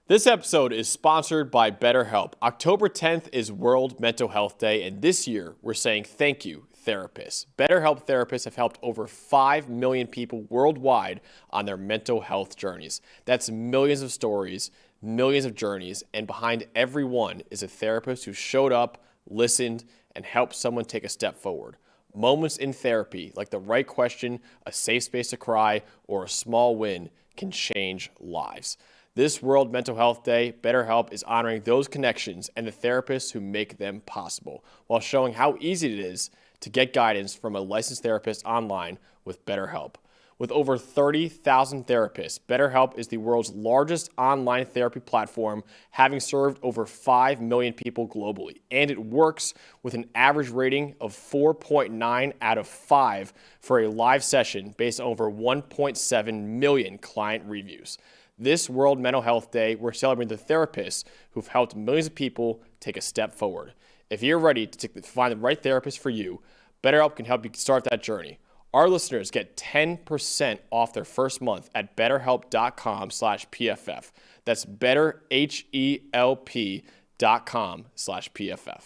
This episode is sponsored by BetterHelp. October 10th is World Mental Health Day, and this year we're saying thank you, therapists. BetterHelp therapists have helped over 5 million people worldwide on their mental health journeys. That's millions of stories, millions of journeys, and behind every one is a therapist who showed up, listened, and helped someone take a step forward. Moments in therapy, like the right question, a safe space to cry, or a small win, can change lives. This World Mental Health Day, BetterHelp is honoring those connections and the therapists who make them possible, while showing how easy it is to get guidance from a licensed therapist online with BetterHelp. With over 30,000 therapists, BetterHelp is the world's largest online therapy platform, having served over 5 million people globally. And it works with an average rating of 4.9 out of 5 for a live session based on over 1.7 million client reviews. This World Mental Health Day, we're celebrating the therapists who've helped millions of people take a step forward. If you're ready to find the right therapist for you, BetterHelp can help you start that journey. Our listeners get 10% off their first month at betterhelp.com/PFF. That's betterhelp.com/PFF.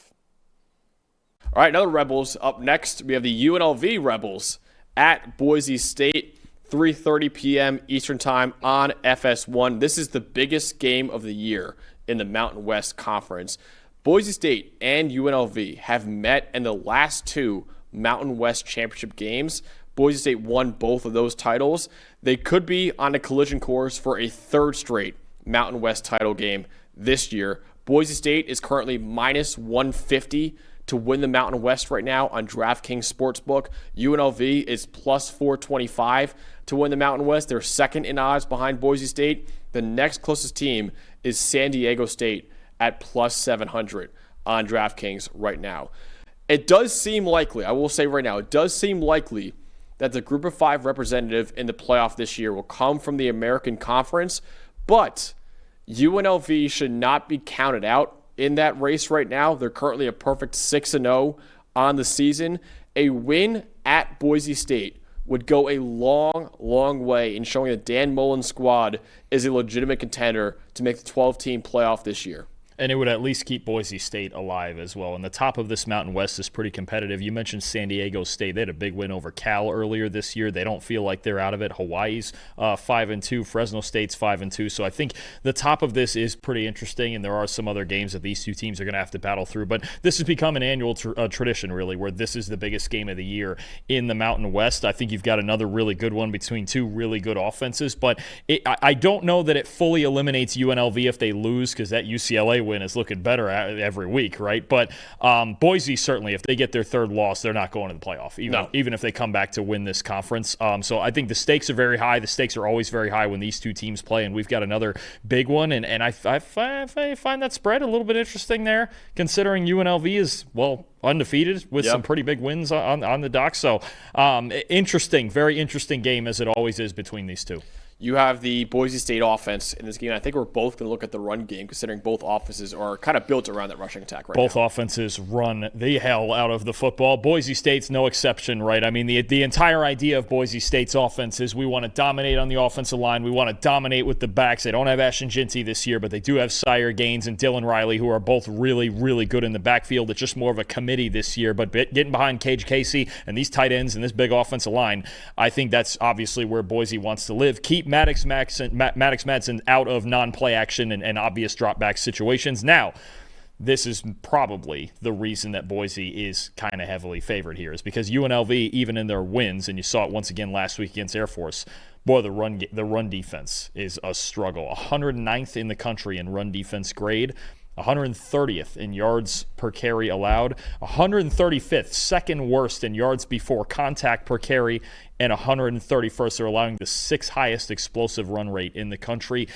All right, another Rebels. Up next, we have the UNLV Rebels at Boise State. 3:30 p.m. Eastern Time on FS1. This is the biggest game of the year in the Mountain West Conference. Boise State and UNLV have met in the last two Mountain West Championship games. Boise State won both of those titles. They could be on a collision course for a third straight Mountain West title game this year. Boise State is currently minus 150 to win the Mountain West right now on DraftKings Sportsbook. UNLV is plus 425 to win the Mountain West. They're second in odds behind Boise State. The next closest team is San Diego State at plus 700 on DraftKings right now. It does seem likely, I will say right now, it does seem likely that the Group of 5 representative in the playoff this year will come from the American Conference, but UNLV should not be counted out in that race right now. They're currently a perfect 6-0 on the season. A win at Boise State would go a long, long way in showing that Dan Mullen's squad is a legitimate contender to make the 12-team playoff this year. And it would at least keep Boise State alive as well. And the top of this Mountain West is pretty competitive. You mentioned San Diego State. They had a big win over Cal earlier this year. They don't feel like they're out of it. Hawaii's 5-2. Fresno State's 5-2. So I think the top of this is pretty interesting, and there are some other games that these two teams are going to have to battle through. But this has become an annual tradition, really, where this is the biggest game of the year in the Mountain West. I think you've got another really good one between two really good offenses. But I don't know that it fully eliminates UNLV if they lose, because that UCLA win is looking better every week, right? But Boise, certainly, if they get their third loss, they're not going to the playoff, even if they come back to win this conference. So I think the stakes are very high. The stakes are always very high when these two teams play, and we've got another big one. And I find that spread a little bit interesting there, considering UNLV is, well, undefeated with some pretty big wins on the dock. So interesting, very interesting game, as it always is between these two. You have the Boise State offense in this game. I think we're both going to look at the run game, considering both offenses are kind of built around that rushing attack right now. Both offenses run the hell out of the football. Boise State's no exception, right? I mean, the entire idea of Boise State's offense is we want to dominate on the offensive line. We want to dominate with the backs. They don't have Ashton Ginty this year, but they do have Sire Gaines and Dylan Riley, who are both really, really good in the backfield. It's just more of a committee this year. But getting behind Cage Casey and these tight ends and this big offensive line, I think that's obviously where Boise wants to live. Keep Maddox Madsen out of non-play action and obvious drop-back situations. Now, this is probably the reason that Boise is kind of heavily favored here, is because UNLV, even in their wins, and you saw it once again last week against Air Force, boy, the run defense is a struggle. 109th in the country in run defense grade, 130th in yards per carry allowed, 135th, second worst in yards before contact per carry, and 131st. They're allowing the sixth highest explosive run rate in the country.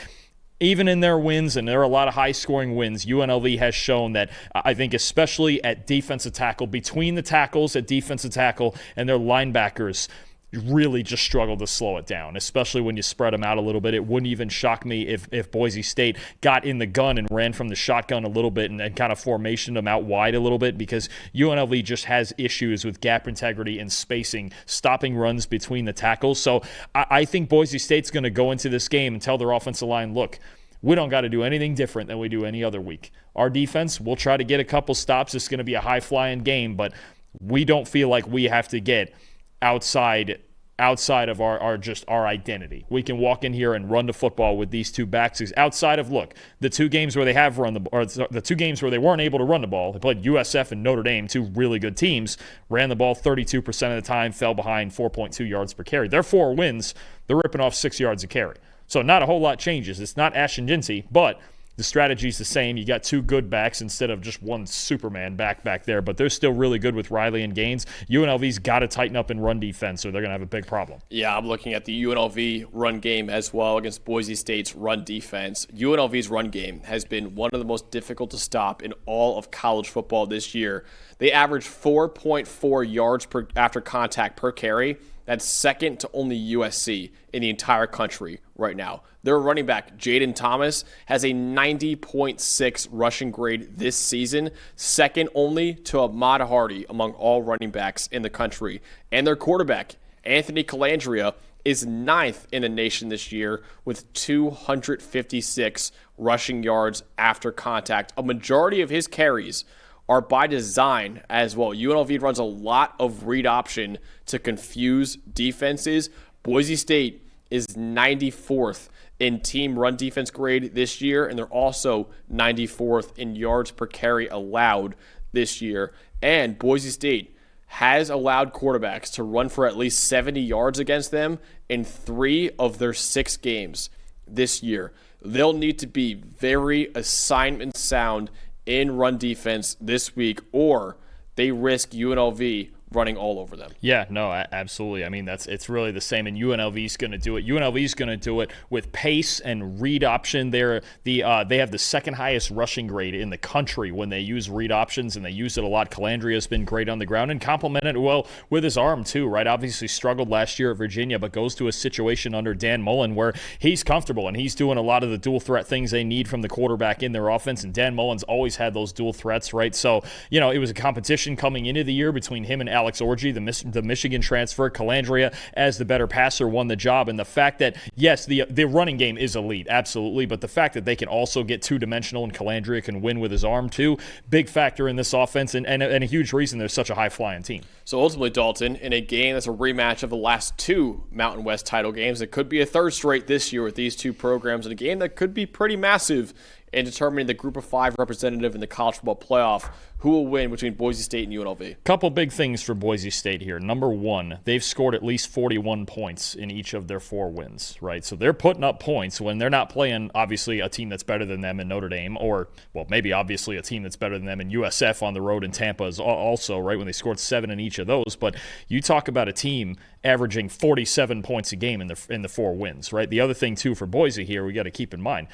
Even in their wins, and there are a lot of high-scoring wins, UNLV has shown that, I think especially at defensive tackle, between the tackles at defensive tackle and their linebackers, really just struggle to slow it down, especially when you spread them out a little bit. It wouldn't even shock me if Boise State got in the gun and ran from the shotgun a little bit and kind of formation them out wide a little bit, because UNLV just has issues with gap integrity and spacing, stopping runs between the tackles. So I think Boise State's going to go into this game and tell their offensive line, look, We don't got to do anything different than we do any other week. Our defense, we'll try to get a couple stops. It's going to be a high-flying game, but we don't feel like we have to get outside of our identity. We can walk in here and run the football with these two backs. Outside of, look, the two games where they have run the two games where they weren't able to run the ball, they played USF and Notre Dame, two really good teams, ran the ball 32% of the time, fell behind 4.2 yards per carry. Their 4 wins, they're ripping off 6 yards a carry. So not a whole lot changes. It's not Ashenginty, but the strategy's the same. You got 2 good backs instead of just one Superman back there, but they're still really good with Riley and Gaines. UNLV's got to tighten up in run defense, or they're going to have a big problem. Yeah, I'm looking at the UNLV run game as well against Boise State's run defense. UNLV's run game has been one of the most difficult to stop in all of college football this year. They average 4.4 yards after contact per carry. That's second to only USC in the entire country right now. Their running back, Jaden Thomas, has a 90.6 rushing grade this season, second only to Ahmad Hardy among all running backs in the country. And their quarterback, Anthony Calandria, is 9th in the nation this year with 256 rushing yards after contact. A majority of his carries are by design as well. UNLV runs a lot of read option to confuse defenses. Boise State is 94th in team run defense grade this year, and they're also 94th in yards per carry allowed this year. And Boise State has allowed quarterbacks to run for at least 70 yards against them in 3 of their 6 games this year. They'll need to be very assignment sound in run defense this week, or they risk UNLV running all over them. Yeah, no, absolutely. I mean, it's really the same, and UNLV's going to do it. UNLV's going to do it with pace and read option. They have the second highest rushing grade in the country when they use read options, and they use it a lot. Calandria's been great on the ground and complemented well with his arm too, right? Obviously struggled last year at Virginia, but goes to a situation under Dan Mullen where he's comfortable, and he's doing a lot of the dual threat things they need from the quarterback in their offense, and Dan Mullen's always had those dual threats, right? So, it was a competition coming into the year between him and Alex Orji, the Michigan transfer. Calandria, as the better passer, won the job. And the fact that, yes, the running game is elite, absolutely, but the fact that they can also get two-dimensional and Calandria can win with his arm too, big factor in this offense, and a huge reason they're such a high-flying team. So ultimately, Dalton, in a game that's a rematch of the last 2 Mountain West title games, it could be a third straight this year with these 2 programs, in a game that could be pretty massive in determining the Group of 5 representative in the college football playoff. Who will win between Boise State and UNLV? Couple big things for Boise State here. Number one, they've scored at least 41 points in each of their 4 wins, right? So they're putting up points when they're not playing, obviously, a team that's better than them in Notre Dame, or, well, maybe obviously a team that's better than them in USF on the road in Tampa is also, right, when they scored 7 in each of those. But you talk about a team averaging 47 points a game in the 4 wins, right? The other thing, too, for Boise here, we got to keep in mind,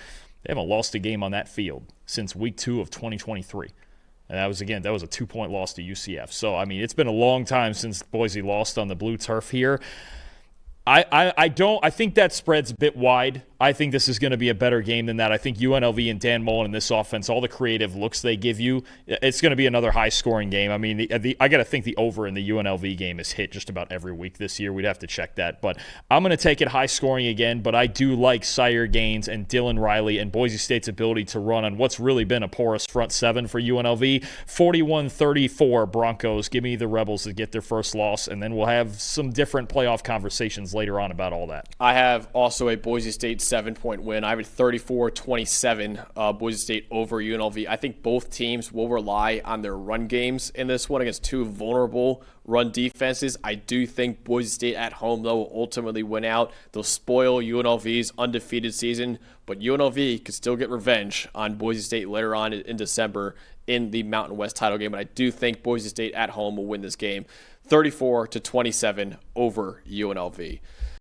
they haven't lost a game on that field since week 2 of 2023. And that was a 2-point loss to UCF. So, I mean, it's been a long time since Boise lost on the blue turf here. I think that spread's a bit wide. I think this is going to be a better game than that. I think UNLV and Dan Mullen in this offense, all the creative looks they give you, it's going to be another high-scoring game. I mean, I got to think the over in the UNLV game is hit just about every week this year. We'd have to check that. But I'm going to take it high-scoring again, but I do like Sire Gaines and Dylan Riley and Boise State's ability to run on what's really been a porous front 7 for UNLV. 41-34 Broncos. Give me the Rebels to get their first loss, and then we'll have some different playoff conversations later on about all that. I have also a Boise State 7-point win. I have a 34-27 Boise State over UNLV. I think both teams will rely on their run games in this one against 2 vulnerable run defenses. I do think Boise State at home, though, will ultimately win out. They'll spoil UNLV's undefeated season, but UNLV could still get revenge on Boise State later on in December in the Mountain West title game. But I do think Boise State at home will win this game 34-27 over UNLV.